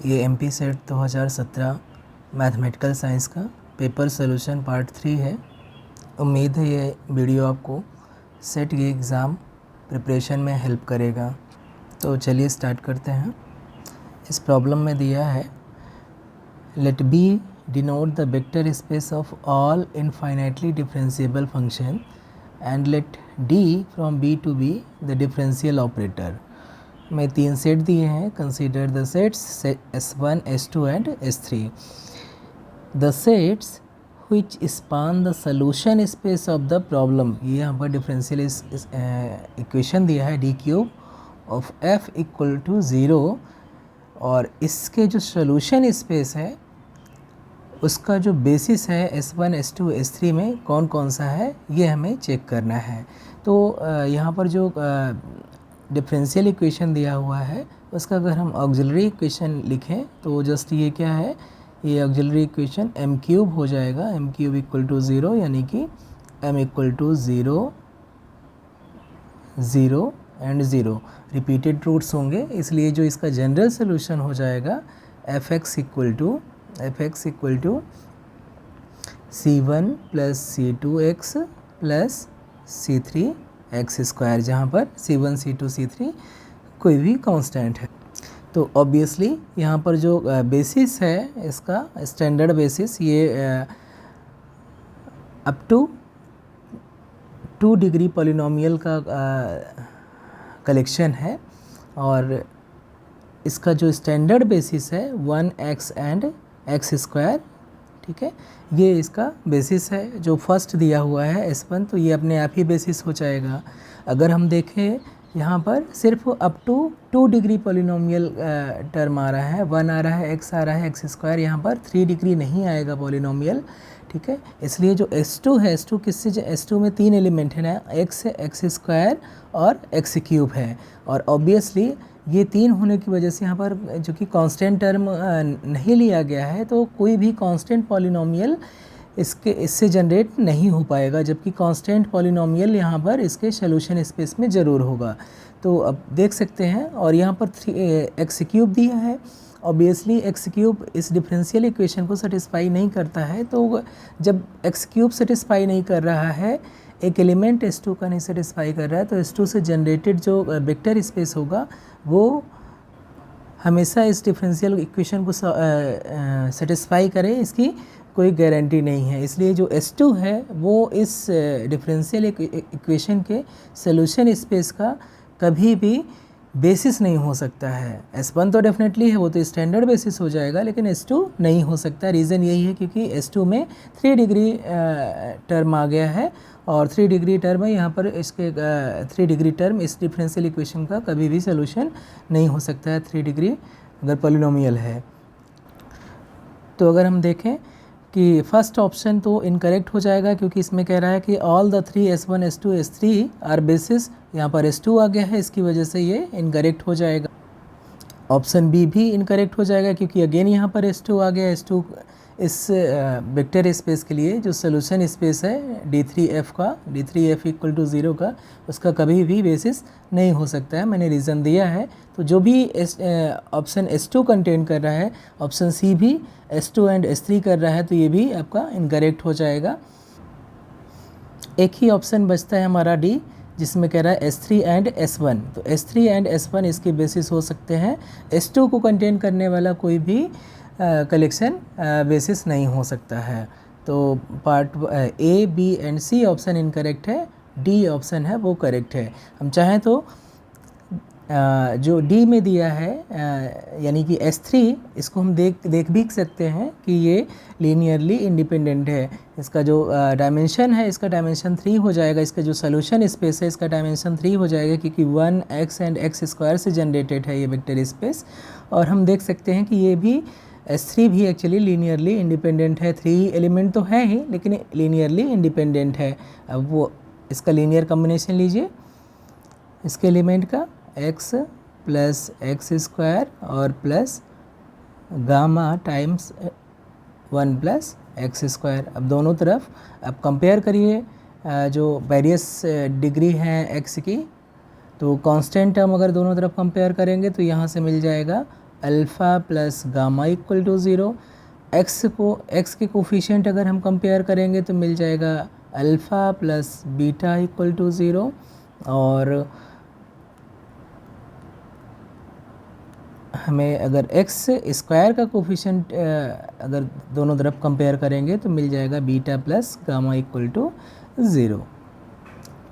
ये MP set 2017 mathematical science का paper solution part 3 है। उम्मीद है ये वीडियो आपको सेट के एग्ज़ाम प्रिपरेशन में हेल्प करेगा। तो चलिए स्टार्ट करते हैं। इस प्रॉब्लम में दिया है let B denote the vector space of all infinitely differentiable function and let D from B to B the differential operator. में 3 सेट दिए हैं। Consider the sets S1, S2 and S3। The sets which span the solution space of the problem। ये यहाँ पर differential equation दिया है D cube of f equal to 0 और इसके जो सोल्यूशन स्पेस है उसका जो बेसिस है S1, S2, S3 में कौन कौन सा है ये हमें चेक करना है। तो यहाँ पर जो डिफरेंशियल इक्वेशन दिया हुआ है उसका अगर हम ऑक्सिलरी इक्वेशन लिखें तो जस्ट ये क्या है, ये ऑक्सिलरी इक्वेशन m क्यूब हो जाएगा। m क्यूब इक्वल टू 0 यानी कि m equal to 0 0 and 0 repeated roots होंगे, इसलिए जो इसका जनरल सोल्यूशन हो जाएगा f(x) equal to c1 plus c2x plus c3x square, जहाँ पर c1, c2, c3 कोई भी कांस्टेंट है। तो ऑब्वियसली यहाँ पर जो बेसिस है इसका स्टैंडर्ड बेसिस ये अप टू 2 डिग्री पॉलिनोमियल का कलेक्शन है और इसका जो स्टैंडर्ड बेसिस है 1x एंड x स्क्वायर, ठीक है, ये इसका बेसिस है। जो फर्स्ट दिया हुआ है S1 तो ये अपने आप ही बेसिस हो जाएगा। अगर हम देखें यहाँ पर सिर्फ up to 2 degree polynomial term आ रहा है, 1 आ रहा है, x आ रहा है, x स्क्वायर, यहाँ पर 3 डिग्री नहीं आएगा पॉलिनोमियल, ठीक है। इसलिए जो S2 है, S2 किससे, S2 में 3 एलिमेंट है ना, x है, x स्क्वायर और x क्यूब है और ऑब्वियसली ये 3 होने की वजह से यहाँ पर जो कि कांस्टेंट टर्म नहीं लिया गया है तो कोई भी कांस्टेंट पॉलिनोमियल इससे जनरेट नहीं हो पाएगा, जबकि कांस्टेंट पॉलिनोमियल यहाँ पर इसके सोल्यूशन स्पेस में ज़रूर होगा। तो अब देख सकते हैं और यहाँ पर x क्यूब दिया है। ऑब्वियसली x क्यूब इस डिफरेंशियल इक्वेशन को सेटिस्फाई नहीं करता है, तो जब x क्यूब सेटिस्फाई नहीं कर रहा है, एक एलिमेंट S2 का नहीं सेटिस्फाई कर रहा है, तो S2 से जनरेटेड जो वेक्टर स्पेस होगा वो हमेशा इस डिफरेंशियल इक्वेशन को सेटिस्फाई करे, इसकी कोई गारंटी नहीं है। इसलिए जो S2 है वो इस डिफरेंशियल इक्वेशन के सोल्यूशन स्पेस का कभी भी बेसिस नहीं हो सकता है। S1 तो डेफिनेटली है, वो तो स्टैंडर्ड बेसिस हो जाएगा, लेकिन S2 नहीं हो सकता। रीज़न यही है क्योंकि S2 में 3 डिग्री टर्म आ गया है और 3 डिग्री टर्म है यहाँ पर, इसके 3 डिग्री टर्म इस डिफरेंशियल इक्वेशन का कभी भी सोल्यूशन नहीं हो सकता है 3 डिग्री अगर पॉलिनोमियल है। तो अगर हम देखें कि फर्स्ट ऑप्शन तो इनकरेक्ट हो जाएगा क्योंकि इसमें कह रहा है कि all the 3 S1, S2, S3 are basis, यहाँ पर S2 आ गया है, इसकी वजह से ये इनकरेक्ट हो जाएगा। ऑप्शन बी भी इनकरेक्ट हो जाएगा क्योंकि अगेन यहाँ पर S2 आ गया। S2 इस वेक्टर स्पेस के लिए जो सोल्यूशन स्पेस है D3F का, D3F इक्वल टू 0 का, उसका कभी भी बेसिस नहीं हो सकता है, मैंने रीज़न दिया है। तो जो भी ऑप्शन S2 कंटेन कर रहा है, ऑप्शन सी भी S2 एंड S3 कर रहा है, तो ये भी आपका इनकरेक्ट हो जाएगा। एक ही ऑप्शन बचता है हमारा D, जिसमें कह रहा है S3 एंड S1। तो S3 एंड S1 इसके बेसिस हो सकते हैं। S2 को कंटेन करने वाला कोई भी कलेक्शन बेसिस नहीं हो सकता है। तो part A, B and C option incorrect है, D ऑप्शन है वो करेक्ट है। हम चाहें तो जो D में दिया है यानी कि S3, इसको हम देख भी सकते हैं कि ये लीनियरली इंडिपेंडेंट है। इसका जो डायमेंशन है, इसका डायमेंशन 3 हो जाएगा। इसका जो सोल्यूशन स्पेस है, इसका डायमेंशन 3 हो जाएगा क्योंकि 1x एंड x स्क्वायर से जनरेटेड है ये वेक्टर स्पेस। और हम देख सकते हैं कि ये भी S3 भी एक्चुअली लीनियरली इंडिपेंडेंट है। 3 एलिमेंट तो है ही लेकिन लीनियरली इंडिपेंडेंट है। अब वो इसका लीनियर कॉम्बिनेशन लीजिए इसके एलिमेंट का, x प्लस एक्स स्क्वायर और plus gamma times 1 plus x square. अब दोनों तरफ अब कंपेयर करिए जो वेरियस डिग्री हैं x की, तो कांस्टेंट टर्म अगर दोनों तरफ कंपेयर करेंगे तो यहाँ से मिल जाएगा alpha plus gamma equal to 0। X के कोफिशिएंट अगर हम कंपेयर करेंगे तो मिल जाएगा alpha plus beta equal to 0, और हमें अगर एक्स स्क्वायर का कोफिशिएंट अगर दोनों तरफ कंपेयर करेंगे तो मिल जाएगा beta plus gamma equal to 0।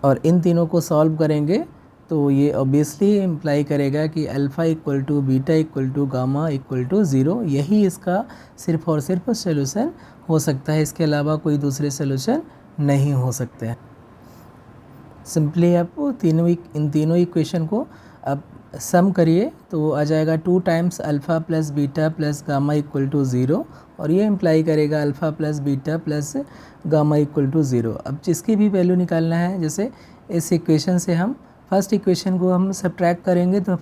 और इन तीनों को सॉल्व करेंगे तो ये ऑब्वियसली इम्प्लाई करेगा कि alpha equal to beta equal to gamma equal to 0, यही इसका सिर्फ और सिर्फ सोल्यूशन हो सकता है, इसके अलावा कोई दूसरे सोल्यूशन नहीं हो सकते हैं। सिंपली आप इन तीनों इक्वेशन को अब सम करिए तो आ जाएगा 2 times alpha plus beta plus gamma equal to 0, और ये इम्प्लाई करेगा alpha plus beta plus gamma equal to 0। अब जिसकी भी वैल्यू निकालना है, जैसे इस इक्वेशन से हम फर्स्ट इक्वेशन को हम सब्ट्रैक्ट करेंगे तो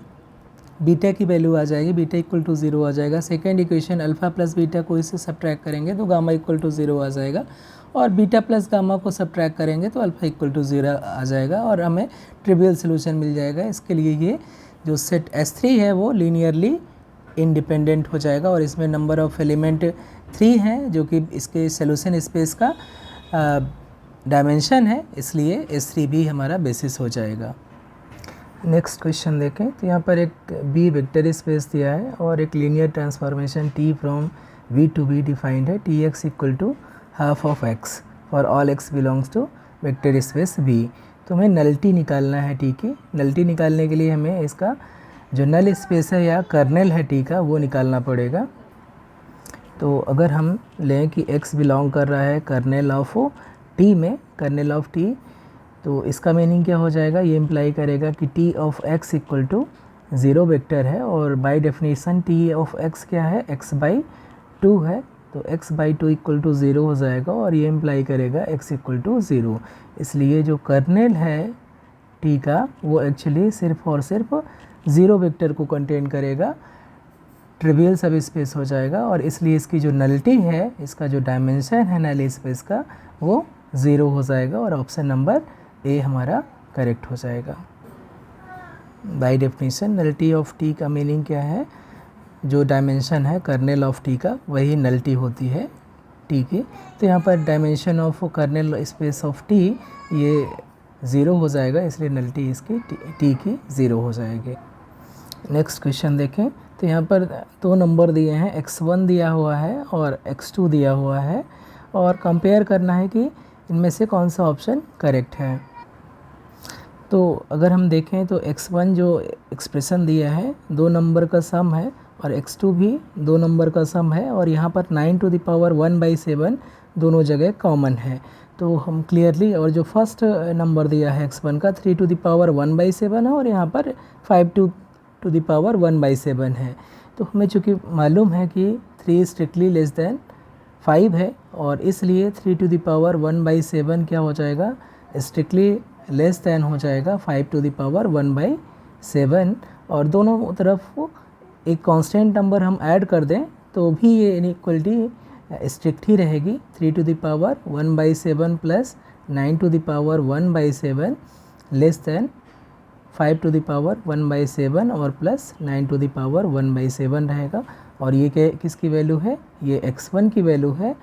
बीटा की वैल्यू आ जाएगी, बीटा इक्वल टू 0 आ जाएगा। Second equation alpha plus beta को इससे सब्ट्रैक्ट करेंगे तो गामा इक्वल टू 0 आ जाएगा, और बीटा प्लस गामा को सब्ट्रैक्ट करेंगे तो अल्फ़ा इक्वल टू 0 आ जाएगा, और हमें ट्रिवियल सोल्यूशन मिल जाएगा। इसके लिए ये जो सेट S3 है वो लीनियरली इंडिपेंडेंट हो जाएगा, और इसमें नंबर ऑफ़ एलिमेंट 3 हैं जो कि इसके सोल्यूशन स्पेस का डायमेंशन है, इसलिए S3 भी हमारा बेसिस हो जाएगा। नेक्स्ट क्वेश्चन देखें तो यहाँ पर एक बी वेक्टर स्पेस दिया है और एक linear transformation T from V to B defined है, Tx equal to half of x for all x belongs to vector space V। तो हमें नल्टी निकालना है T की। नल्टी निकालने के लिए हमें इसका जो नल स्पेस है या कर्नेल है T का वो निकालना पड़ेगा। तो अगर हम लें कि x बिलोंग कर रहा है कर्नेल ऑफ T में, कर्नेल ऑफ T, तो इसका मीनिंग क्या हो जाएगा, ये इम्प्लाई करेगा कि T of x equal to 0 vector है, और by definition T of x क्या है, x बाई 2 है, तो x बाई 2 इक्वल टू 0 हो जाएगा, और ये इम्प्लाई करेगा x इक्वल टू 0। इसलिए जो कर्नेल है T का वो एक्चुअली सिर्फ और सिर्फ 0 वेक्टर को कंटेन करेगा, ट्रिवियल सब स्पेस हो जाएगा, और इसलिए इसकी जो नलिटी है, इसका जो डायमेंशन है नल स्पेस का वो 0 हो जाएगा, और ऑप्शन नंबर ए हमारा करेक्ट हो जाएगा। By definition nullity of T का मीनिंग क्या है, जो डायमेंशन है कर्नेल ऑफ T का वही नलिटी होती है T की। तो यहाँ पर dimension of kernel space of T ये 0 हो जाएगा, इसलिए नलिटी इसकी T की 0 हो जाएगी। नेक्स्ट क्वेश्चन देखें तो यहाँ पर 2 नंबर दिए हैं, x1 दिया हुआ है और x2 दिया हुआ है, और कंपेयर करना है कि इनमें से कौन सा ऑप्शन करेक्ट है। तो अगर हम देखें तो x1 जो एक्सप्रेशन दिया है 2 नंबर का सम है, और x2 भी 2 नंबर का सम है, और यहाँ पर 9 टू द पावर 1/7 दोनों जगह कॉमन है। तो हम क्लियरली, और जो फर्स्ट नंबर दिया है x1 का 3 टू द पावर 1/7 है, और यहाँ पर 5 टू द पावर 1/7 है। तो हमें चूँकि मालूम है कि 3 स्ट्रिक्टली लेस दैन 5 है, और इसलिए 3 टू द पावर 1/7 क्या हो जाएगा, स्ट्रिक्टली लेस दैन हो जाएगा 5 टू द पावर 1/7, और दोनों तरफ एक कांस्टेंट नंबर हम ऐड कर दें तो भी ये इनइक्वलिटी स्ट्रिक्ट ही रहेगी। 3 to the power 1/7 plus 9 to the power 1/7 less than 5 to the power 1/7 और प्लस 9 टू द पावर 1/7 रहेगा। और ये किसकी वैल्यू है, ये x1 की वैल्यू है,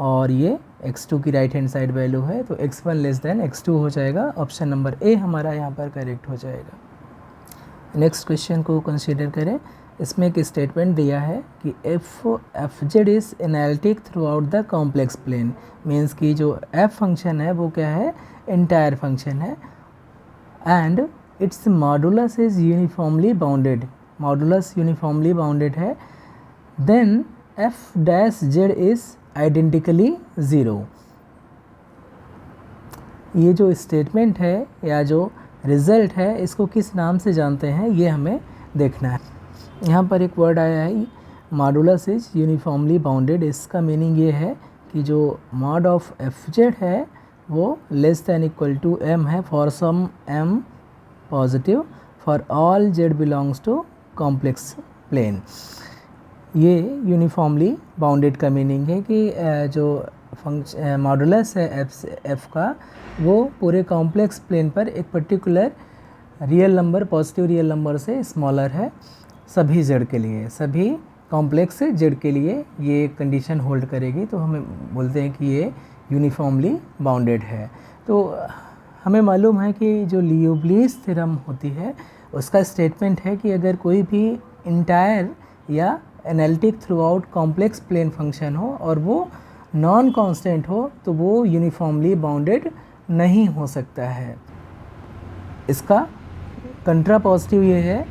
और ये x2 की राइट हैंड साइड वैल्यू है, तो x1 लेस दैन x2 हो जाएगा। ऑप्शन नंबर ए हमारा यहाँ पर करेक्ट हो जाएगा। नेक्स्ट क्वेश्चन को कंसीडर करें। इसमें एक स्टेटमेंट दिया है कि F Z is analytic throughout the complex plane, means कि जो एफ फंक्शन है वो क्या है, इंटायर फंक्शन है, and its modulus is uniformly bounded, modulus uniformly bounded है, then F dash Z is identically 0। ये जो स्टेटमेंट है या जो रिज़ल्ट है इसको किस नाम से जानते हैं ये हमें देखना है। यहाँ पर एक वर्ड आया है मॉडुलस इज यूनिफॉर्मली बाउंडेड। इसका मीनिंग ये है कि जो मॉड ऑफ एफ जेड है वो less than equal to m है for some m positive for all z belongs to complex plane. ये यूनिफॉर्मली बाउंडेड का मीनिंग है कि जो मॉडुलस है f का वो पूरे कॉम्प्लेक्स प्लेन पर एक particular real number, positive real number से स्मॉलर है। सभी जेड के लिए, सभी कॉम्प्लेक्स जेड के लिए ये कंडीशन होल्ड करेगी, तो हमें बोलते हैं कि ये यूनिफॉर्मली बाउंडेड है। तो हमें मालूम है कि जो लियोब्लीज थ्योरम होती है उसका स्टेटमेंट है कि अगर कोई भी इंटायर या analytic throughout complex plane function हो और वो नॉन कांस्टेंट हो तो वो यूनिफॉर्मली बाउंडेड नहीं हो सकता है। इसका कंट्रा पॉजिटिव ये है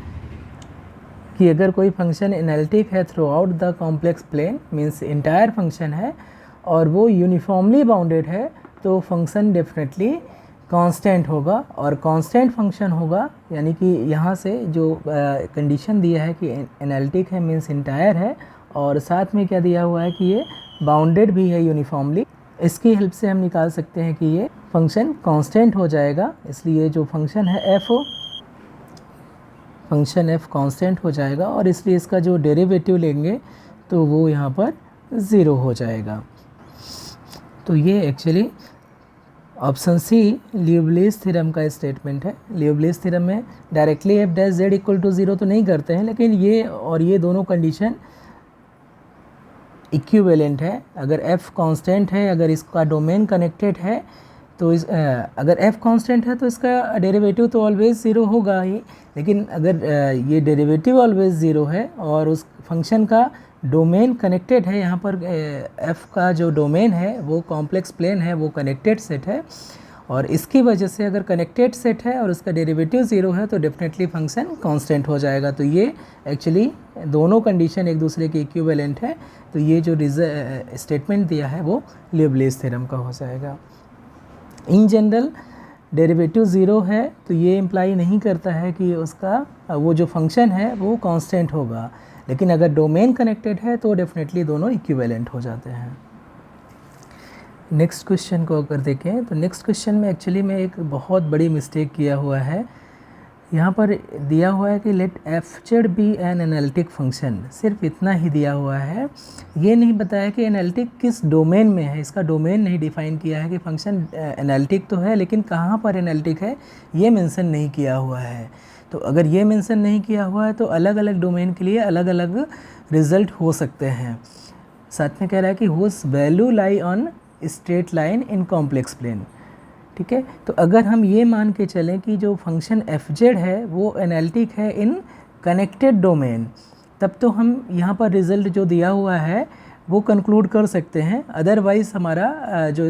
कि अगर कोई फंक्शन एनालिटिक है throughout the complex plane, means entire function है और वो यूनिफॉर्मली बाउंडेड है, तो फंक्शन डेफिनेटली कांस्टेंट होगा। और कांस्टेंट फंक्शन होगा यानी कि यहाँ से जो कंडीशन दिया है कि एनालिटिक है मीन्स इंटायर है और साथ में क्या दिया हुआ है कि ये बाउंडेड भी है यूनिफॉर्मली, इसकी हेल्प से हम निकाल सकते हैं कि ये फंक्शन कांस्टेंट हो जाएगा। इसलिए जो फंक्शन है फंक्शन एफ कांस्टेंट हो जाएगा और इसलिए इसका जो डेरिवेटिव लेंगे तो वो यहाँ पर 0 हो जाएगा। तो ये actually option C Liouville's theorem का स्टेटमेंट है। लियोब्लीज थ्योरम में directly F dash Z equal to 0 तो नहीं करते हैं, लेकिन ये और ये दोनों कंडीशन इक्विवेलेंट है। अगर f कांस्टेंट है, अगर इसका डोमेन कनेक्टेड है तो अगर f कांस्टेंट है तो इसका डेरिवेटिव तो ऑलवेज 0 होगा ही, लेकिन अगर ये डेरिवेटिव ऑलवेज 0 है और उस फंक्शन का डोमेन कनेक्टेड है, यहाँ पर f का जो डोमेन है वो कॉम्प्लेक्स प्लेन है, वो कनेक्टेड सेट है और इसकी वजह से अगर कनेक्टेड सेट है और उसका डेरिवेटिव 0 है तो डेफिनेटली फंक्शन कांस्टेंट हो जाएगा। तो ये एक्चुअली दोनों कंडीशन एक दूसरे के इक्विवेलेंट है, तो ये जो स्टेटमेंट दिया है वो लियोब्लीज थ्योरम का हो जाएगा। इन जनरल डेरिवेटिव 0 है तो ये इम्प्लाई नहीं करता है कि उसका वो जो फंक्शन है वो कांस्टेंट होगा, लेकिन अगर डोमेन कनेक्टेड है तो डेफिनेटली दोनों इक्विवेलेंट हो जाते हैं। नेक्स्ट क्वेश्चन को अगर देखें तो नेक्स्ट क्वेश्चन में एक्चुअली में एक बहुत बड़ी मिस्टेक किया हुआ है। यहाँ पर दिया हुआ है कि let F Z be an analytic function, सिर्फ इतना ही दिया हुआ है, ये नहीं बताया कि एनालिटिक किस डोमेन में है। इसका डोमेन नहीं डिफाइन किया है कि फंक्शन एनालिटिक तो है लेकिन कहाँ पर एनालिटिक है ये मेंशन नहीं किया हुआ है। तो अगर ये मेंशन नहीं किया हुआ है तो अलग अलग डोमेन के लिए अलग अलग रिजल्ट हो सकते हैं। साथ में कह रहा है कि whose value lie on straight line in complex plane, ठीक है। तो अगर हम ये मान के चलें कि जो फंक्शन एफ जेड है वो एनालिटिक है इन कनेक्टेड डोमेन, तब तो हम यहाँ पर रिज़ल्ट जो दिया हुआ है वो कंक्लूड कर सकते हैं। अदरवाइज़ हमारा जो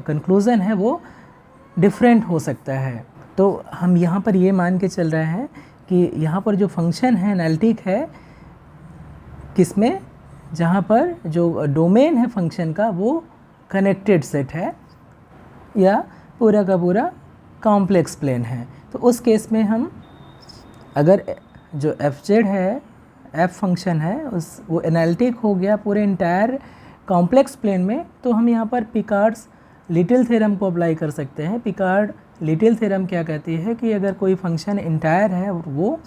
कंक्लूज़न है वो डिफरेंट हो सकता है। तो हम यहाँ पर ये मान के चल रहे हैं कि यहाँ पर जो फंक्शन है एनालिटिक है किसमें, जहाँ पर जो डोमेन है फंक्शन का वो कनेक्टेड सेट है या पूरा का पूरा कॉम्प्लेक्स प्लेन है। तो उस केस में हम अगर जो एफ जेड है, एफ फंक्शन है, वो एनालिटिक हो गया पूरे इंटायर कॉम्प्लेक्स प्लेन में, तो हम यहाँ पर पिकार्ड्स लिटिल थ्योरम को अप्लाई कर सकते हैं। पिकार्ड लिटिल थ्योरम क्या कहती है कि अगर कोई फंक्शन इंटायर है वो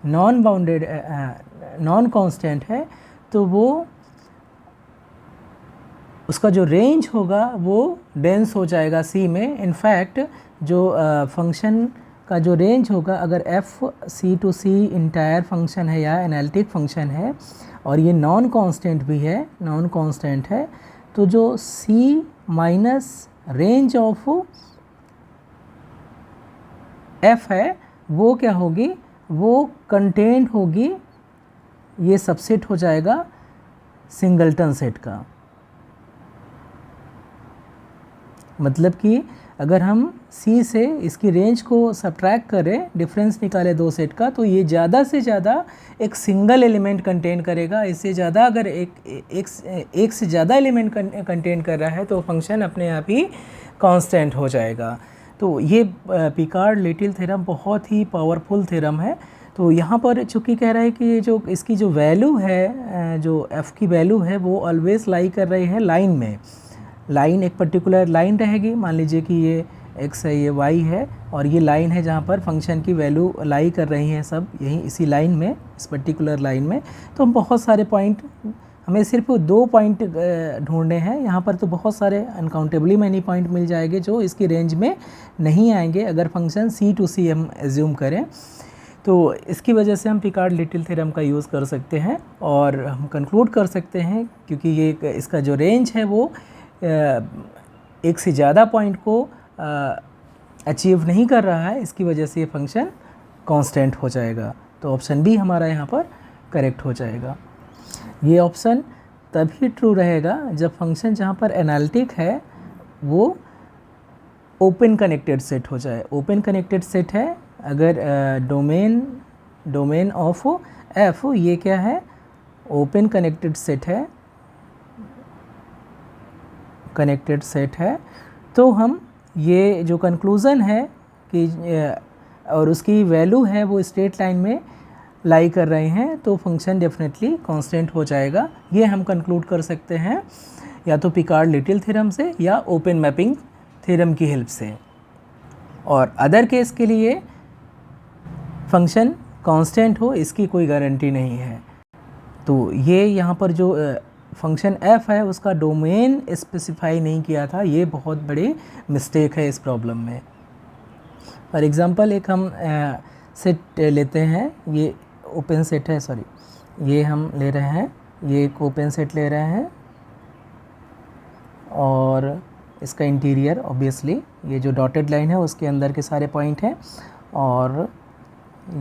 नॉन बाउंडेड नॉन कांस्टेंट है तो वो उसका जो रेंज होगा वो डेंस हो जाएगा सी में। इनफैक्ट जो फंक्शन का जो रेंज होगा, अगर F C to C entire function है या एनालिटिक फंक्शन है और ये नॉन कांस्टेंट भी है, नॉन कांस्टेंट है, तो जो सी माइनस रेंज ऑफ एफ है वो क्या होगी, वो कंटेंट होगी, ये सबसेट हो जाएगा सिंगलटन सेट का। मतलब कि अगर हम C से इसकी रेंज को सब्ट्रैक्ट करें, डिफरेंस निकाले दो सेट का, तो ये ज़्यादा से ज़्यादा एक सिंगल एलिमेंट कंटेन करेगा। इससे ज़्यादा अगर एक से ज़्यादा एलिमेंट कंटेन कर रहा है तो फंक्शन अपने आप ही कांस्टेंट हो जाएगा। तो ये पिकार्ड लिटिल थ्योरम बहुत ही पावरफुल थ्योरम है। तो यहाँ पर चूँकि कह रहा है कि जो इसकी जो वैल्यू है, जो f की वैल्यू है वो ऑलवेज लाई कर रही है लाइन में। लाइन एक पर्टिकुलर लाइन रहेगी, मान लीजिए कि ये x है, ये y है और ये लाइन है जहाँ पर फंक्शन की वैल्यू लाई कर रही हैं सब यहीं इसी लाइन में, इस पर्टिकुलर लाइन में। तो हम बहुत सारे पॉइंट, हमें सिर्फ 2 पॉइंट ढूंढने हैं। यहाँ पर तो बहुत सारे अनकाउंटेबली मैनी पॉइंट मिल जाएंगे जो इसकी रेंज में नहीं आएंगे अगर फंक्शन C टू C हम एज्यूम करें। तो इसकी वजह से हम पिकार्ड लिटिल थ्योरम का यूज़ कर सकते हैं और हम कंक्लूड कर सकते हैं, क्योंकि ये इसका जो रेंज है वो एक से ज़्यादा पॉइंट को अचीव नहीं कर रहा है, इसकी वजह से ये फंक्शन कांस्टेंट हो जाएगा। तो ऑप्शन बी हमारा यहाँ पर करेक्ट हो जाएगा। ये ऑप्शन तभी ट्रू रहेगा जब फंक्शन जहाँ पर एनालिटिक है वो ओपन कनेक्टेड सेट हो जाए। ओपन कनेक्टेड सेट है अगर डोमेन ऑफ एफ ये क्या है, ओपन कनेक्टेड सेट है, कनेक्टेड सेट है, तो हम ये जो कंक्लूज़न है कि और उसकी वैल्यू है वो स्ट्रेट लाइन में लाई कर रहे हैं, तो फंक्शन डेफिनेटली कांस्टेंट हो जाएगा। ये हम कंक्लूड कर सकते हैं या तो पिकार्ड लिटिल थ्योरम से या ओपन मैपिंग थ्योरम की हेल्प से। और अदर केस के लिए फंक्शन कांस्टेंट हो इसकी कोई गारंटी नहीं है। तो ये यहाँ पर जो फंक्शन f है उसका डोमेन स्पेसिफाई नहीं किया था, ये बहुत बड़ी मिस्टेक है इस प्रॉब्लम में। फॉर एग्ज़ाम्पल एक हम सेट लेते हैं, ये ओपन सेट है, सॉरी ये हम ले रहे हैं, ये एक ओपन सेट ले रहे हैं और इसका इंटीरियर ऑब्वियसली ये जो डॉटेड लाइन है उसके अंदर के सारे पॉइंट हैं और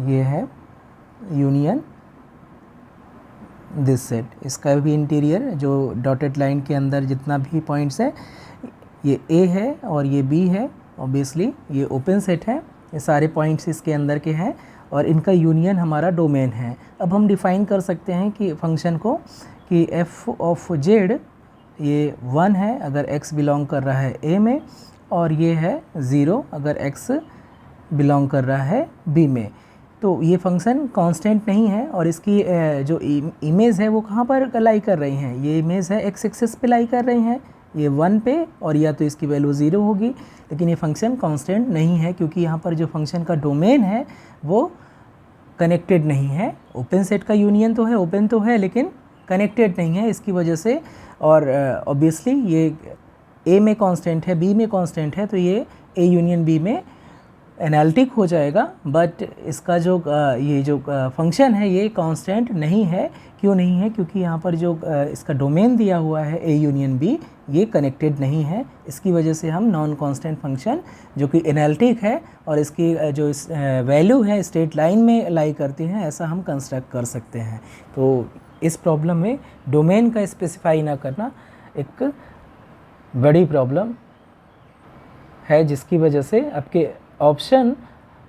ये है यूनियन दिस सेट, इसका भी इंटीरियर जो डॉटेड लाइन के अंदर जितना भी पॉइंट्स है, ये A है और ये B है, ऑब्वियसली ये ओपन सेट है, ये सारे पॉइंट्स इसके अंदर के हैं और इनका यूनियन हमारा डोमेन है। अब हम डिफ़ाइन कर सकते हैं कि फंक्शन को कि f ऑफ z ये 1 है अगर x बिलोंग कर रहा है A में और ये है 0 अगर x बिलोंग कर रहा है B में। तो ये फंक्शन कांस्टेंट नहीं है और इसकी जो इमेज है वो कहाँ पर लाई कर रही हैं, ये इमेज है x एक्सिस पे लाई कर रही हैं, ये 1 पे, और या तो इसकी वैल्यू 0 होगी, लेकिन ये फंक्शन कांस्टेंट नहीं है क्योंकि यहाँ पर जो फंक्शन का डोमेन है वो कनेक्टेड नहीं है। ओपन सेट का यूनियन तो है, ओपन तो है लेकिन कनेक्टेड नहीं है, इसकी वजह से। और ऑब्वियसली ये A में कांस्टेंट है, B में कांस्टेंट है, तो ये A यूनियन B में एनालिटिक हो जाएगा, बट इसका जो ये जो फंक्शन है ये कांस्टेंट नहीं है। क्यों नहीं है? क्योंकि यहाँ पर जो इसका डोमेन दिया हुआ है A यूनियन B ये कनेक्टेड नहीं है, इसकी वजह से हम नॉन कांस्टेंट फंक्शन जो कि एनालिटिक है और इसकी जो वैल्यू है स्ट्रेट लाइन में लाई करती है, ऐसा हम कंस्ट्रक्ट कर सकते हैं। तो इस प्रॉब्लम में डोमेन का स्पेसिफाई ना करना एक बड़ी प्रॉब्लम है, जिसकी वजह से आपके ऑप्शन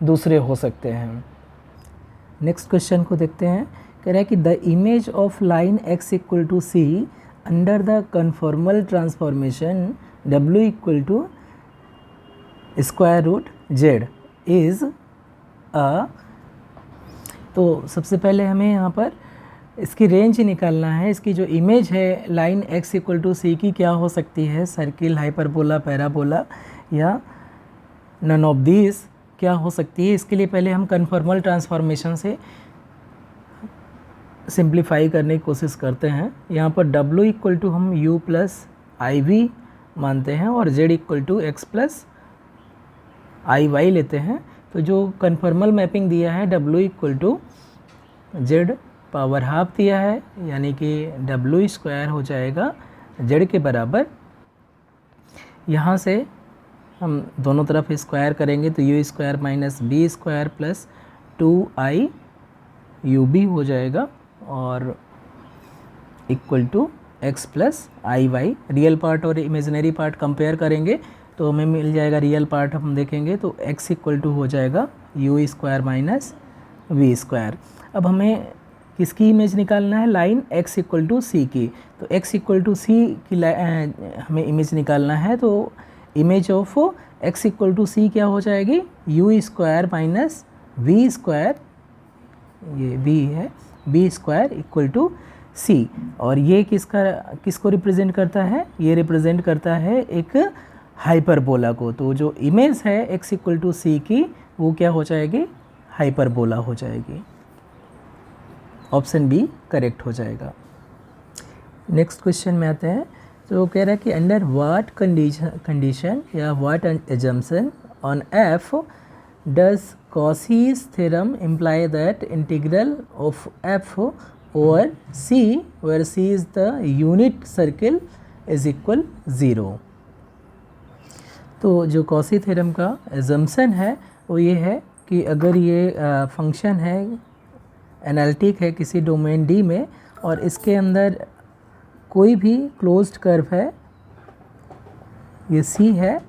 दूसरे हो सकते हैं। नेक्स्ट क्वेश्चन को देखते हैं। कह रहा है कि the image of line x equal to C under the conformal transformation w equal to square root z is a. तो सबसे पहले हमें यहाँ पर इसकी रेंज निकालना है। इसकी जो इमेज है line x equal to C की क्या हो सकती है, सर्किल, हाइपरबोला, पैराबोला या नन ऑफ दीज क्या हो सकती है। इसके लिए पहले हम कन्फॉर्मल ट्रांसफॉर्मेशन से सिंप्लीफाई करने की कोशिश करते हैं। यहाँ पर w इक्वल टू हम u प्लस आई वी मानते हैं और z equal to x plus I Y लेते हैं। तो जो कन्फॉर्मल मैपिंग दिया है w equal to z power half दिया है, यानी कि w स्क्वायर हो जाएगा z के बराबर। यहाँ से हम दोनों तरफ स्क्वायर करेंगे तो u square minus B square plus 2i ub हो जाएगा और equal to x plus I Y. Real part और इमेजिनरी पार्ट कंपेयर करेंगे तो हमें मिल जाएगा, रियल पार्ट हम देखेंगे तो x इक्वल टू हो जाएगा u square minus V square. अब हमें किसकी इमेज निकालना है, line x equal to C की। तो x इक्वल टू सी की हमें इमेज निकालना है, तो image of x equal to C क्या हो जाएगी, u square minus V square, ये v है, b square equal to c। और ये किसको रिप्रेजेंट करता है, ये रिप्रेजेंट करता है एक हाइपरबोला को। तो जो इमेज है x इक्वल टू सी की वो क्या हो जाएगी, हाइपरबोला हो जाएगी। ऑप्शन बी करेक्ट हो जाएगा। नेक्स्ट क्वेश्चन में आते हैं। तो कह रहा है कि अंडर व्हाट कंडीशन या what assumption on F does Cauchy's theorem imply that integral of f over c where c is the unit circle is equal 0। तो जो कॉसी थ्योरम का एजम्पशन है वो ये है कि अगर ये फंक्शन है एनालिटिक है किसी डोमेन D में और इसके अंदर कोई भी क्लोज्ड कर्व है, ये C है,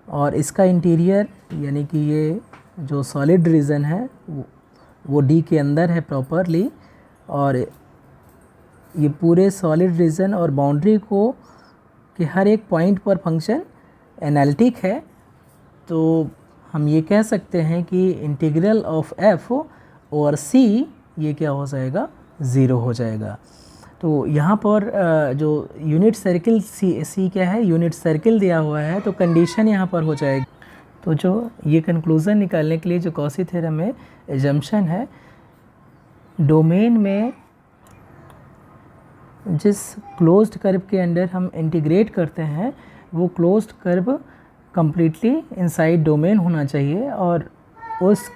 और इसका इंटीरियर यानी कि ये जो सॉलिड रीजन है वो D के अंदर है प्रॉपरली, और ये पूरे सॉलिड रीजन और बाउंड्री को कि हर एक पॉइंट पर फंक्शन एनालिटिक है, तो हम ये कह सकते हैं कि इंटीग्रल ऑफ f और c ये क्या हो जाएगा, 0 हो जाएगा। तो यहाँ पर जो यूनिट सर्किल c क्या है, यूनिट सर्किल दिया हुआ है, तो कंडीशन यहाँ पर हो जाएगी। तो जो ये कंक्लूज़न निकालने के लिए जो कॉसी थ्योरम में एजम्पशन है, डोमेन में जिस क्लोज्ड कर्व के अंडर हम इंटीग्रेट करते हैं वो closed curve completely inside domain होना चाहिए, और उस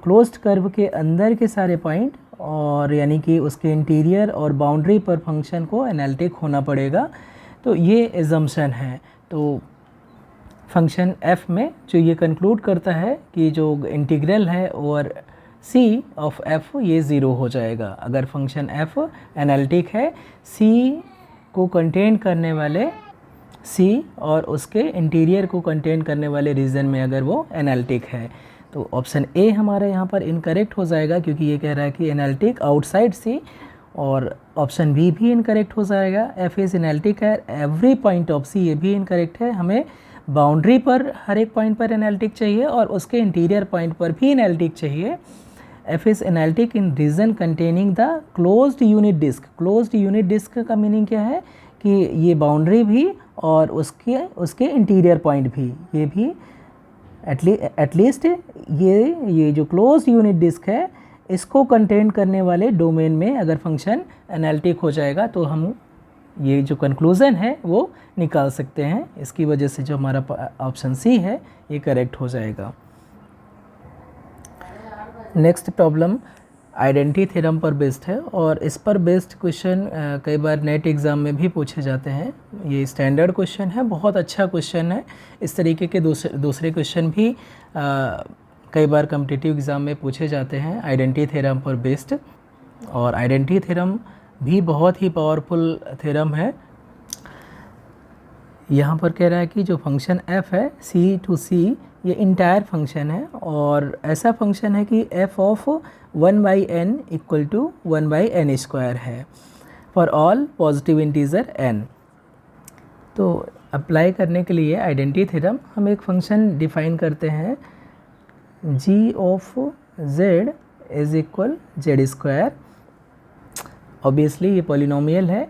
क्लोज्ड कर्व के अंदर के सारे पॉइंट और यानी कि उसके इंटीरियर और बाउंड्री पर फंक्शन को एनालिटिक होना पड़ेगा। तो ये एजम्पशन है। तो फंक्शन f में जो ये कंक्लूड करता है कि जो इंटीग्रल है ओवर c ऑफ f ये 0 हो जाएगा अगर फंक्शन f एनालिटिक है c को कंटेन करने वाले c और उसके इंटीरियर को कंटेन करने वाले रीजन में अगर वो एनालिटिक है। तो ऑप्शन ए हमारा यहाँ पर इनकरेक्ट हो जाएगा क्योंकि ये कह रहा है कि एनालिटिक आउटसाइड c, और ऑप्शन बी भी इनकरेक्ट हो जाएगा, f इज़ एनालिटिक है एवरी पॉइंट ऑफ c, ये भी इनकरेक्ट है। हमें बाउंड्री पर हर एक पॉइंट पर एनालिटिक चाहिए और उसके इंटीरियर पॉइंट पर भी एनालिटिक चाहिए। f is analytic in region containing the closed unit disc. Closed unit disc का मीनिंग क्या है कि ये बाउंड्री भी और उसके इंटीरियर पॉइंट भी, ये भी एटलीस्ट ये जो क्लोज्ड यूनिट डिस्क है इसको कंटेन करने वाले डोमेन में अगर फंक्शन एनालिटिक हो जाएगा तो हम ये जो कंक्लूज़न है वो निकाल सकते हैं। इसकी वजह से जो हमारा ऑप्शन सी है ये करेक्ट हो जाएगा। नेक्स्ट प्रॉब्लम आइडेंटिटी थ्योरम पर बेस्ड है और इस पर बेस्ड क्वेश्चन कई बार नेट एग्ज़ाम में भी पूछे जाते हैं। ये स्टैंडर्ड क्वेश्चन है, बहुत अच्छा क्वेश्चन है। इस तरीके के दूसरे क्वेश्चन भी कई बार कॉम्पिटिटिव एग्ज़ाम में पूछे जाते हैं आइडेंटिटी थ्योरम पर बेस्ड, और आइडेंटिटी थ्योरम भी बहुत ही पावरफुल थ्योरम है। यहाँ पर कह रहा है कि जो फंक्शन f है c टू c ये इंटायर फंक्शन है और ऐसा फंक्शन है कि f of 1/n equal to 1/n² है for all positive integer n। तो अप्लाई करने के लिए आइडेंटिटी थ्योरम हम एक फंक्शन डिफाइन करते हैं g of z is equal z²। Obviously ये पॉलिनोमियल है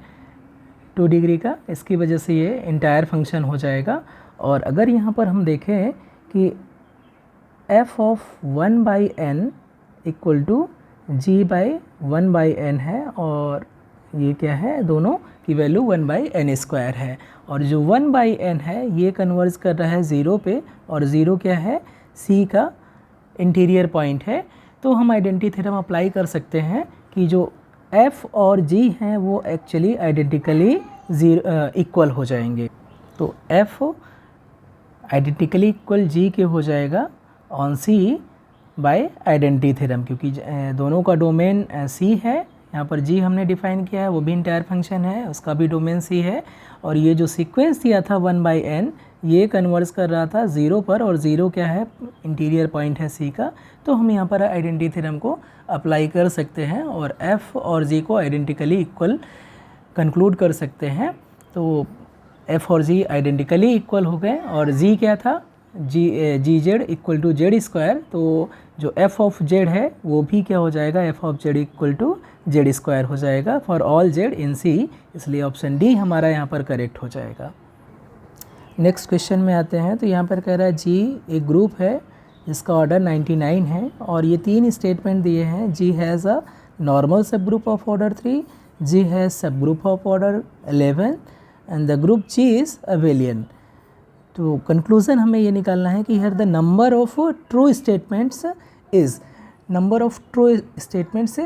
2 डिग्री का, इसकी वजह से ये इंटायर फंक्शन हो जाएगा। और अगर यहाँ पर हम देखें कि f of 1/n equal to g/1/n है और ये क्या है, दोनों की वैल्यू 1/n² है, और जो 1/n है ये कन्वर्ज कर रहा है 0 पे, और 0 क्या है, c का इंटीरियर पॉइंट है। तो हम आइडेंटिटी थ्योरम अप्लाई कर सकते हैं कि जो f और g हैं वो एक्चुअली आइडेंटिकली इक्वल हो जाएंगे। तो f आइडेंटिकली इक्वल g के हो जाएगा on c by identity theorem, क्योंकि दोनों का डोमेन c है। यहाँ पर g हमने डिफाइन किया है, वो भी इंटायर फंक्शन है, उसका भी डोमेन c है, और ये जो सीक्वेंस दिया था 1/n ये कन्वर्स कर रहा था 0 पर, और 0 क्या है, इंटीरियर पॉइंट है c का। तो हम यहाँ पर आइडेंटिटी थ्योरम को अप्लाई कर सकते हैं और f और g को आइडेंटिकली इक्वल कंक्लूड कर सकते हैं। तो f और g आइडेंटिकली इक्वल हो गए, और g क्या था, gz इक्वल टू z²। तो जो f ऑफ z है वो भी क्या हो जाएगा, f of z equal to z² हो जाएगा for all z in c, इसलिए ऑप्शन डी हमारा यहाँ पर करेक्ट हो जाएगा। नेक्स्ट क्वेश्चन में आते हैं। तो यहाँ पर कह रहा है g एक ग्रुप है जिसका ऑर्डर 99 है, और ये 3 स्टेटमेंट दिए हैं। g has a normal subgroup of order 3, g has subgroup of order 11 and the group g is abelian. तो कंक्लूज़न हमें ये निकालना है कि here the number of true statements is, number of true statements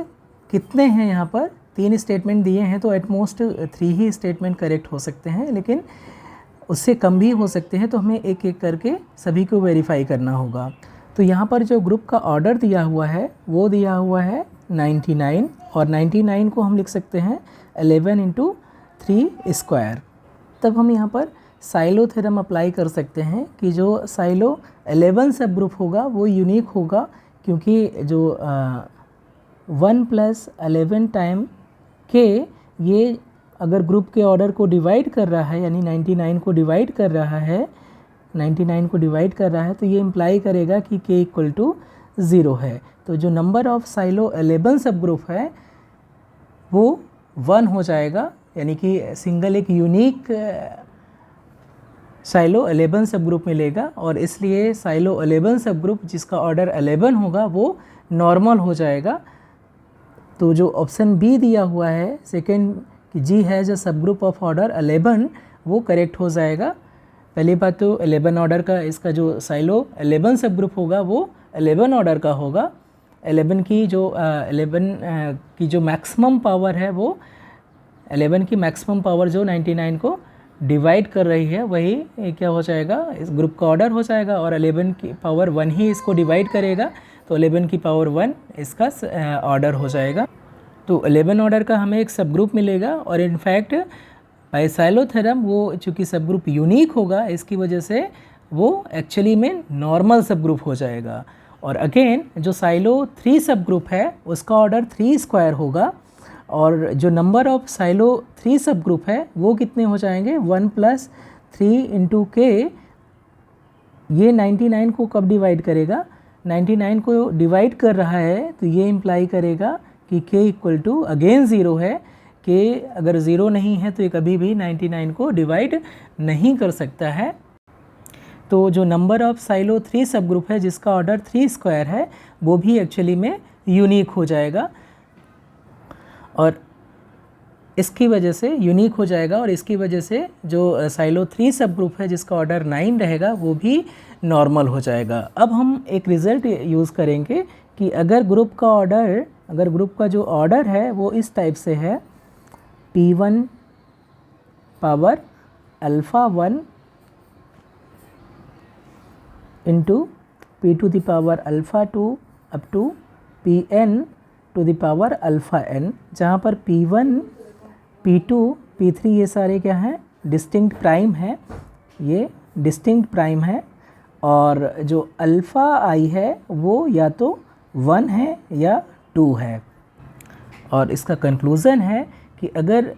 कितने हैं यहाँ पर, 3 स्टेटमेंट दिए हैं तो एटमोस्ट 3 ही स्टेटमेंट करेक्ट हो सकते हैं, लेकिन उससे कम भी हो सकते हैं, तो हमें एक एक करके सभी को वेरीफाई करना होगा। तो यहाँ पर जो ग्रुप का ऑर्डर दिया हुआ है वो दिया हुआ है 99, और 99 को हम लिख सकते हैं 11 × 3 स्क्वायर। तब हम यहाँ पर साइलो थ्योरम अप्लाई कर सकते हैं कि जो साइलो 11 सब ग्रुप होगा वो यूनिक होगा, क्योंकि जो 1 + 11 टाइम के ये अगर ग्रुप के ऑर्डर को डिवाइड कर रहा है, यानी 99 को डिवाइड कर रहा है, 99 को डिवाइड कर रहा है, तो ये इम्प्लाई करेगा कि k = 0 है। तो जो नंबर ऑफ साइलो 11 सब ग्रुप है वो 1 हो जाएगा, यानी कि सिंगल एक यूनिक साइलो 11 सब ग्रुप मिलेगा, और इसलिए साइलो 11 सब ग्रुप जिसका ऑर्डर 11 होगा वो नॉर्मल हो जाएगा। तो जो ऑप्शन बी दिया हुआ है सेकेंड कि जी हैज़ अ सब ग्रुप ऑफ ऑर्डर 11, वो करेक्ट हो जाएगा। पहली बात तो 11 ऑर्डर का, इसका जो साइलो 11 सब ग्रुप होगा वो 11 ऑर्डर का होगा। 11 की जो मैक्सिमम पावर है वो 11 की मैक्सिमम पावर जो 99 को डिवाइड कर रही है वही क्या हो जाएगा, इस ग्रुप का ऑर्डर हो जाएगा, और 11 की पावर 1 ही इसको डिवाइड करेगा, तो 11 की पावर 1 इसका ऑर्डर हो जाएगा। तो 11 ऑर्डर का हमें एक सब ग्रुप मिलेगा, और इनफैक्ट बाय साइलो थ्योरम वो चूँकि सब ग्रुप यूनिक होगा, इसकी वजह से वो एक्चुअली में नॉर्मल सब ग्रुप हो जाएगा। और अगेन जो साइलो 3 सब ग्रुप है उसका ऑर्डर 3 स्क्वायर होगा, और जो नंबर ऑफ साइलो 3 सब ग्रुप है वो कितने हो जाएंगे, 1 + 3 × k। ये 99 को कब डिवाइड करेगा, 99 को डिवाइड कर रहा है, तो ये इम्प्लाई करेगा कि k = अगेन 0 है। k अगर 0 नहीं है तो ये कभी भी 99 को डिवाइड नहीं कर सकता है। तो जो नंबर ऑफ साइलो 3 सब ग्रुप है जिसका ऑर्डर 3 स्क्वायर है वो भी एक्चुअली में यूनिक हो जाएगा, और इसकी वजह से यूनिक हो जाएगा, और इसकी वजह से जो साइलो 3 सब ग्रुप है जिसका ऑर्डर 9 रहेगा वो भी नॉर्मल हो जाएगा। अब हम एक रिज़ल्ट यूज़ करेंगे कि अगर ग्रुप का जो ऑर्डर है वो इस टाइप से है, P1 power α1 × P² α2 up to Pn² αn, जहाँ पर P1, P2, P3 ये सारे क्या हैं, डिस्टिंक्ट प्राइम है, ये डिस्टिंक्ट प्राइम है, और जो αi है वो या तो 1 है या 2 है। और इसका कंक्लूज़न है कि अगर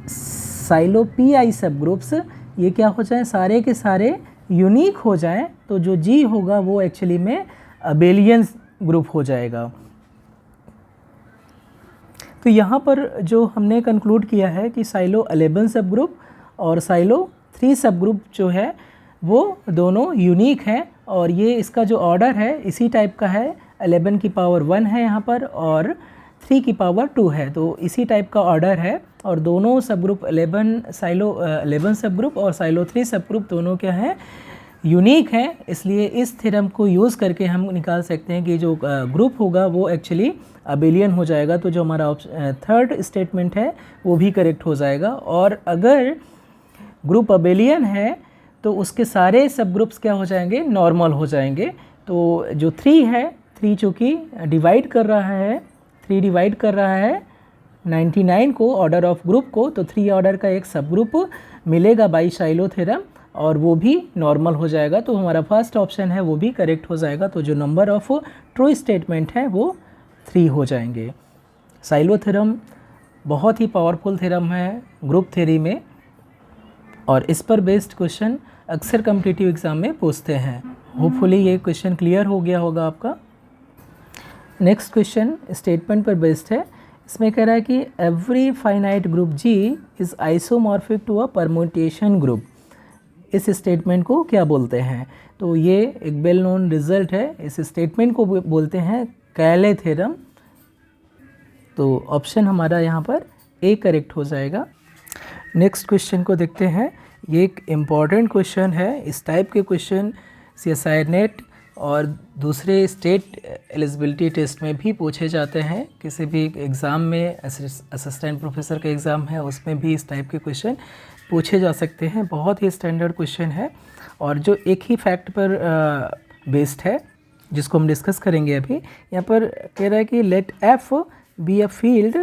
साइलो Pi सब ग्रुप्स ये क्या हो जाएं, सारे के सारे यूनिक हो जाएं, तो जो G होगा वो एक्चुअली में अबेलियन ग्रुप हो जाएगा। तो यहाँ पर जो हमने कंक्लूड किया है कि साइलो 11 सब ग्रुप और साइलो 3 सब ग्रुप जो है वो दोनों यूनिक हैं, और ये इसका जो ऑर्डर है इसी टाइप का है, 11 की पावर 1 है यहाँ पर और 3 की पावर 2 है, तो इसी टाइप का ऑर्डर है। और दोनों सब ग्रुप 11 सब ग्रुप और साइलो 3 सब ग्रुप दोनों क्या है, यूनिक है। इसलिए इस थ्योरम को यूज़ करके हम निकाल सकते हैं कि जो ग्रुप होगा वो एक्चुअली अबेलियन हो जाएगा। तो जो हमारा थर्ड स्टेटमेंट है वो भी करेक्ट हो जाएगा। और अगर ग्रुप अबेलियन है तो उसके सारे सब ग्रुप्स क्या हो जाएंगे, नॉर्मल हो जाएंगे। तो जो 3 है, 3 चूँकि डिवाइड कर रहा है, 3 डिवाइड कर रहा है 99 को, ऑर्डर ऑफ ग्रुप को, तो 3 ऑर्डर का एक सब ग्रुप मिलेगा बाई साइलो थ्योरम, और वो भी नॉर्मल हो जाएगा। तो हमारा फर्स्ट ऑप्शन है वो भी करेक्ट हो जाएगा। तो जो नंबर ऑफ ट्रू स्टेटमेंट है वो 3 हो जाएंगे। साइलो थ्योरम बहुत ही पावरफुल थ्योरम है ग्रुप थ्योरी में, और इस पर बेस्ड क्वेश्चन अक्सर कॉम्पिटिटिव एग्ज़ाम में पूछते हैं। होपफुली ये क्वेश्चन क्लियर हो गया होगा आपका। नेक्स्ट क्वेश्चन स्टेटमेंट पर बेस्ड है। इसमें कह रहा है कि every finite group G is isomorphic to a permutation group. इस स्टेटमेंट को क्या बोलते हैं? तो ये एक वेल नोन रिजल्ट है। इस स्टेटमेंट को बोलते हैं कैले थ्योरम। तो ऑप्शन हमारा यहाँ पर ए करेक्ट हो जाएगा। नेक्स्ट क्वेश्चन को देखते हैं। ये एक इम्पॉर्टेंट क्वेश्चन है। इस टाइप के क्वेश्चन CSIR नेट और दूसरे स्टेट एलिजिबिलिटी टेस्ट में भी पूछे जाते हैं। किसी भी एग्ज़ाम में, असिस्टेंट प्रोफेसर का एग्ज़ाम है उसमें भी इस टाइप के क्वेश्चन पूछे जा सकते हैं। बहुत ही स्टैंडर्ड क्वेश्चन है और जो एक ही फैक्ट पर बेस्ड है, जिसको हम डिस्कस करेंगे अभी। यहाँ पर कह रहा है कि let F be a field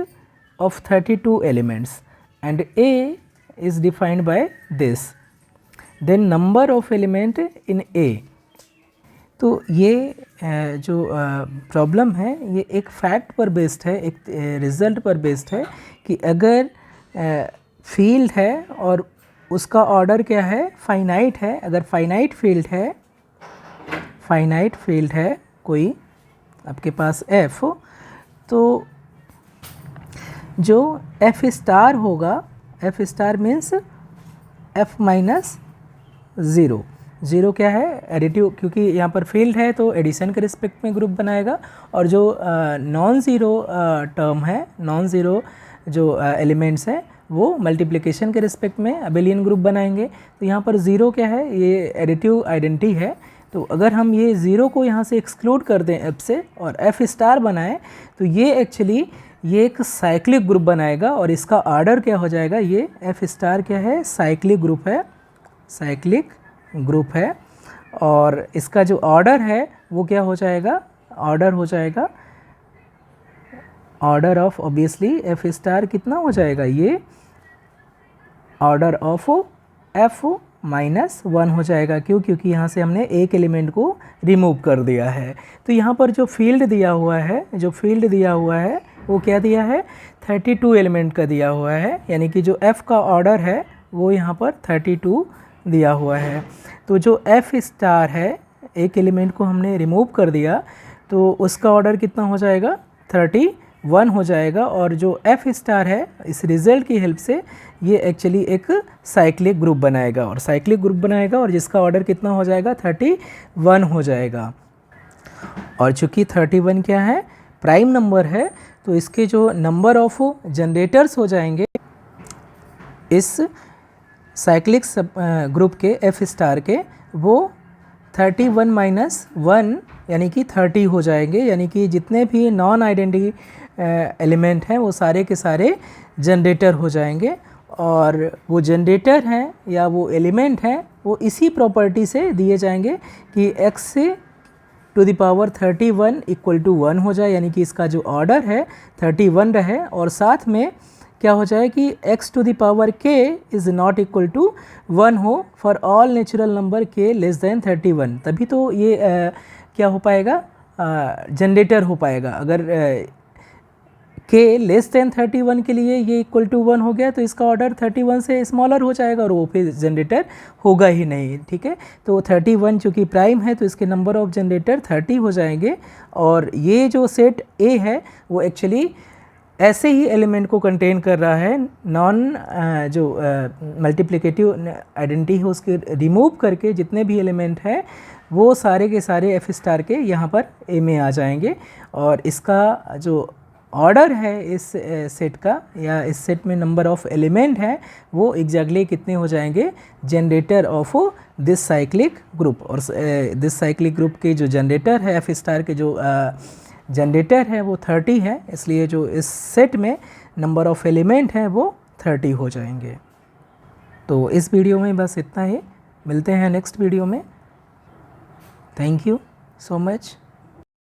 of 32 elements and A is defined by this, then number of element in A। तो ये जो प्रॉब्लम है ये एक फैक्ट पर बेस्ड है, एक रिज़ल्ट पर बेस्ड है कि अगर फील्ड है और उसका ऑर्डर क्या है, फाइनाइट है। अगर फाइनाइट फील्ड है कोई आपके पास F, तो जो F स्टार होगा, F star means F minus zero. Zero क्या है, एडिटिव, क्योंकि यहाँ पर फील्ड है तो एडिशन के रिस्पेक्ट में ग्रुप बनाएगा, और जो नॉन ज़ीरो टर्म है, नॉन ज़ीरो जो एलिमेंट्स हैं वो मल्टीप्लिकेशन के रिस्पेक्ट में अबेलियन ग्रुप बनाएंगे। तो यहाँ पर ज़ीरो क्या है, ये एडिटिव आइडेंटिटी है। तो अगर हम ये ज़ीरो को यहाँ से एक्सक्लूड कर दें F से और F स्टार बनाएं, तो ये एक्चुअली ये एक साइक्लिक ग्रुप बनाएगा और इसका ऑर्डर क्या हो जाएगा, ये F स्टार क्या है, साइक्लिक ग्रुप है। और इसका जो ऑर्डर है वो क्या हो जाएगा, order of obviously F star कितना हो जाएगा, ये ऑर्डर ऑफ F माइनस 1 हो जाएगा। क्यों, क्योंकि यहाँ से हमने एक एलिमेंट को रिमूव कर दिया है। तो यहाँ पर जो फील्ड दिया हुआ है वो क्या दिया है, 32 एलिमेंट का दिया हुआ है, यानी कि जो F का ऑर्डर है वो यहाँ पर 32 दिया हुआ है। तो जो F स्टार है, एक एलिमेंट को हमने रिमूव कर दिया तो उसका ऑर्डर कितना हो जाएगा, 31 हो जाएगा। और जो F स्टार है, इस रिज़ल्ट की हेल्प से ये एक्चुअली एक साइक्लिक ग्रुप बनाएगा और जिसका ऑर्डर कितना हो जाएगा, 31 हो जाएगा। और चूँकि 31 क्या है, प्राइम नंबर है, तो इसके जो नंबर ऑफ जनरेटर्स हो जाएंगे इस साइक्लिक ग्रुप के F स्टार के, वो 31 माइनस 1 यानी कि 30 हो जाएंगे। यानी कि जितने भी नॉन आइडेंटिटी एलिमेंट हैं वो सारे के सारे जनरेटर हो जाएंगे। और वो जनरेटर हैं या वो एलिमेंट हैं वो इसी प्रॉपर्टी से दिए जाएंगे कि x to the power 31 equal to 1 हो जाए, यानी कि इसका जो ऑर्डर है 31 रहे, और साथ में क्या हो जाए कि x to the power k is not equal to 1 हो for all natural number k less than 31। तभी तो ये क्या हो पाएगा, जनरेटर हो पाएगा। अगर k लेस दैन 31 के लिए ये इक्वल टू 1 हो गया तो इसका ऑर्डर 31 से स्मॉलर हो जाएगा और वो फिर जनरेटर होगा ही नहीं। ठीक है, तो 31 चूँकि प्राइम है तो इसके नंबर ऑफ जनरेटर 30 हो जाएंगे। और ये जो सेट A है वो एक्चुअली ऐसे ही एलिमेंट को कंटेन कर रहा है, नॉन जो मल्टीप्लिकेटिव आइडेंटिटी है उसके रिमूव करके जितने भी एलिमेंट हैं वो सारे के सारे F स्टार के यहाँ पर A में आ जाएंगे। और इसका जो ऑर्डर है इस सेट का, या इस सेट में नंबर ऑफ एलिमेंट है वो एग्जैक्टली कितने हो जाएंगे, generator off this cyclic group. और दिस साइक्लिक ग्रुप के जो जनरेटर है, F स्टार के जो जनरेटर है वो 30 है, इसलिए जो इस सेट में नंबर ऑफ एलिमेंट हैं वो 30 हो जाएंगे। तो इस वीडियो में बस इतना ही, मिलते हैं नेक्स्ट वीडियो में। Thank you so much.